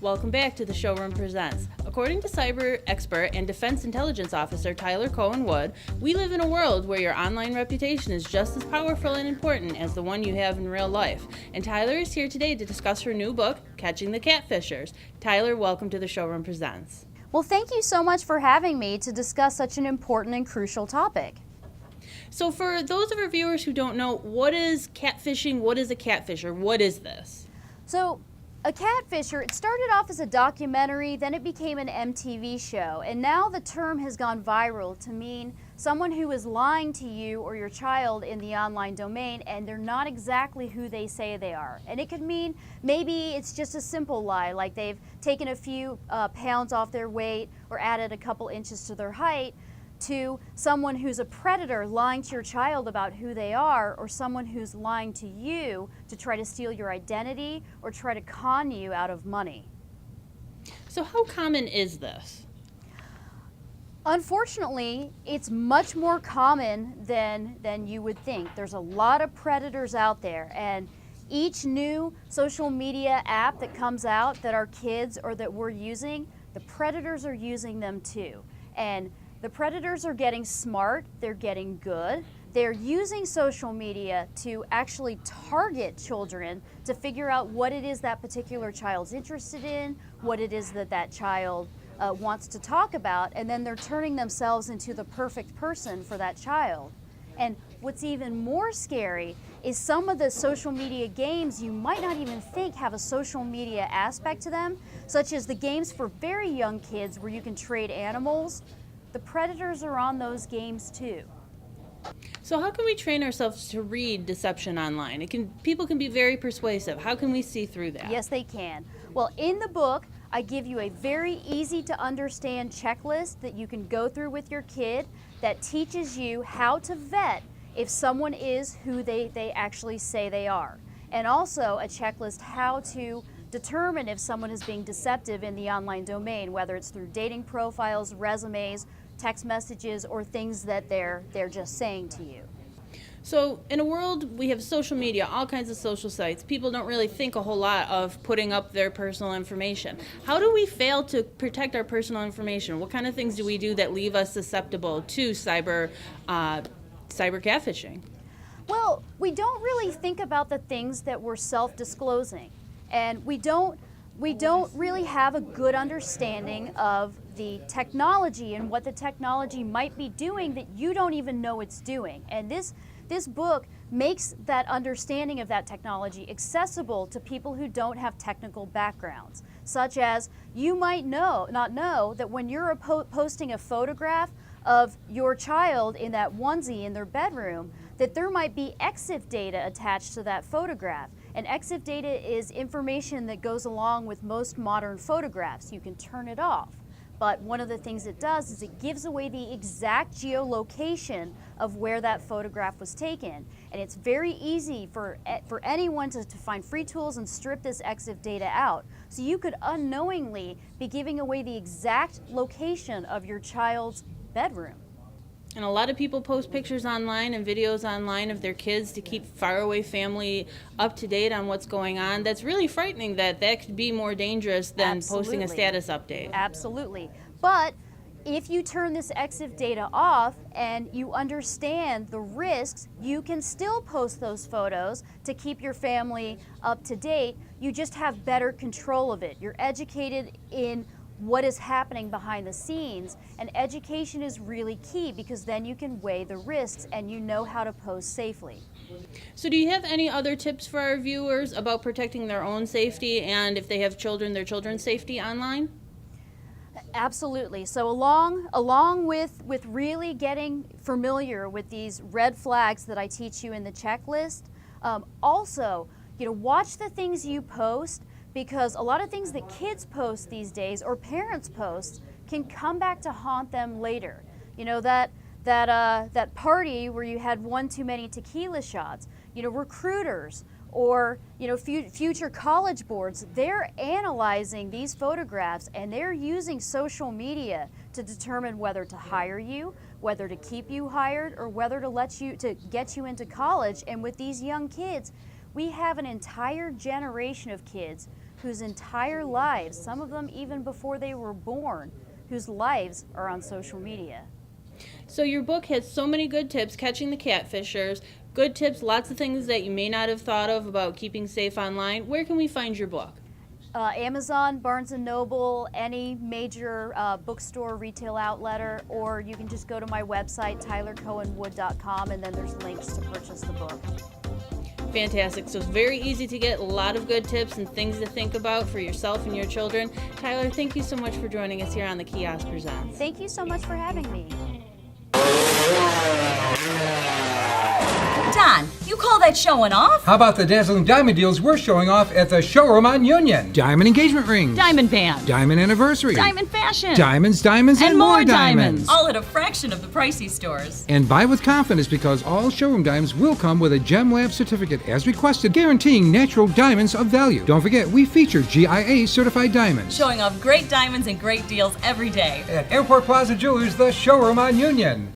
Welcome back to the Showroom Presents. According to cyber expert and defense intelligence officer Tyler Cohen Wood, we live in a world where your online reputation is just as powerful and important as the one you have in real life. And Tyler is here today to discuss her new book, Catching the Catfishers. Tyler, welcome to the Showroom Presents. Well, thank you so much for having me to discuss such an important and crucial topic. So for those of our viewers who don't know, what is catfishing? What is a catfisher? What is this? So, a catfisher, it started off as a documentary, then it became an MTV show, and now the term has gone viral to mean someone who is lying to you or your child in the online domain and they're not exactly who they say they are. And it could mean maybe it's just a simple lie, like they've taken a few pounds off their weight or added a couple inches to their height, to someone who's a predator lying to your child about who they are, or someone who's lying to you to try to steal your identity or try to con you out of money. So how common is this? Unfortunately, it's much more common than you would think. There's a lot of predators out there, and each new social media app that comes out that our kids or that we're using, the predators are using them too. And the predators are getting smart, they're getting good. They're using social media to actually target children to figure out what it is that particular child's interested in, what it is that that child wants to talk about, and then they're turning themselves into the perfect person for that child. And what's even more scary is some of the social media games you might not even think have a social media aspect to them, such as the games for very young kids where you can trade animals. The predators are on those games too. So how can we train ourselves to read deception online? People can be very persuasive. How can we see through that? Yes, they can. Well, in the book, I give you a very easy to understand checklist that you can go through with your kid that teaches you how to vet if someone is who they actually say they are. And also a checklist how to determine if someone is being deceptive in the online domain, whether it's through dating profiles, resumes, text messages, or things that they're just saying to you. So in a world, we have social media, all kinds of social sites. People don't really think a whole lot of putting up their personal information. How do we fail to protect our personal information? What kind of things do we do that leave us susceptible to cyber catfishing? Well, we don't really think about the things that we're self-disclosing, and we don't really have a good understanding of the technology and what the technology might be doing that you don't even know it's doing. And this book makes that understanding of that technology accessible to people who don't have technical backgrounds, such as you might not know that when you're posting a photograph of your child in that onesie in their bedroom, that there might be EXIF data attached to that photograph. And EXIF data is information that goes along with most modern photographs. You can turn it off. But one of the things it does is it gives away the exact geolocation of where that photograph was taken. And it's very easy for anyone to find free tools and strip this EXIF data out. So you could unknowingly be giving away the exact location of your child's bedroom. And a lot of people post pictures online and videos online of their kids to keep faraway family up to date on what's going on. That's really frightening that could be more dangerous than Absolutely. Posting a status update. Absolutely. But if you turn this EXIF data off and you understand the risks, you can still post those photos to keep your family up to date. You just have better control of it. You're educated in what is happening behind the scenes, and education is really key because then you can weigh the risks and you know how to post safely. So do you have any other tips for our viewers about protecting their own safety, and if they have children, their children's safety online? Absolutely. So along with really getting familiar with these red flags that I teach you in the checklist, also, watch the things you post, because a lot of things that kids post these days or parents post can come back to haunt them later. That party where you had one too many tequila shots, recruiters or future college boards, they're analyzing these photographs and they're using social media to determine whether to hire you, whether to keep you hired, or whether to get you into college. And with these young kids, we have an entire generation of kids whose entire lives, some of them even before they were born, whose lives are on social media. So your book has so many good tips, catching the catfishers, good tips, lots of things that you may not have thought of about keeping safe online. Where can we find your book? Amazon, Barnes & Noble, any major bookstore, retail outlet, or you can just go to my website, tylercohenwood.com, and then there's links to purchase the book. Fantastic. So it's very easy to get a lot of good tips and things to think about for yourself and your children. Tyler, thank you so much for joining us here on the Kiosk Presents. Thank you so much for having me. Don, you call that showing off? How about the dazzling diamond deals we're showing off at the Showroom on Union? Diamond engagement rings. Diamond band. Diamond anniversary. Diamond fashion. Diamonds, and more diamonds. All at a fraction of the pricey stores. And buy with confidence because all Showroom diamonds will come with a Gem Lab certificate as requested, guaranteeing natural diamonds of value. Don't forget, we feature GIA certified diamonds. Showing off great diamonds and great deals every day. At Airport Plaza Jewelers, the Showroom on Union.